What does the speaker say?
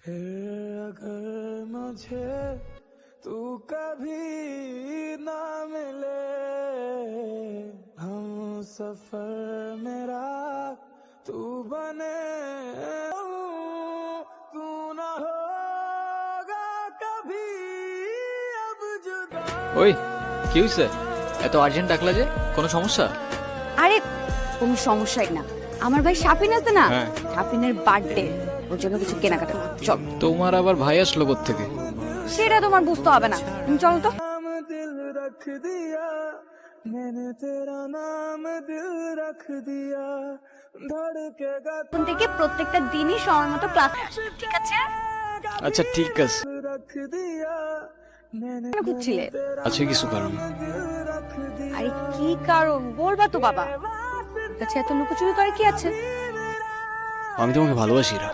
फिर अगर मुझे तू कभी ना मिले हम सफर मेरा तू बने तू ना होगा कभी अब जुदा। ওই কি হইছে? এত আর্জেন্ট ডাকলা যে? কোনো সমস্যা? আরে কোনো সমস্যাই না, আমার ভাই শাপিন আছে না, হ্যাঁ। শাপিনের বার্থডে, ওর জন্য কিছু কেনাকাটা করতে চল। তোমার আবার ভাই আসলো থেকে? সেটা তোমার বুঝতে হবে না, তুমি চলো তো। नाम दिल रख दिया मैंने तेरा नाम दिल रख दिया धड़केगा এখন থেকে প্রত্যেকটা দিনই সময় মতো ক্লাস আসবে, ঠিক আছে? আচ্ছা ঠিক আছে। रख दिया मैंने কেন খুঁজছিলে? আছে কিছু কারণ। रख दिया আরে কি কারণ বলবা তো বাবা, কাছে এত লুকোচুরি করে কি আছে? আমি তোমাকে ভালোবাসি রা।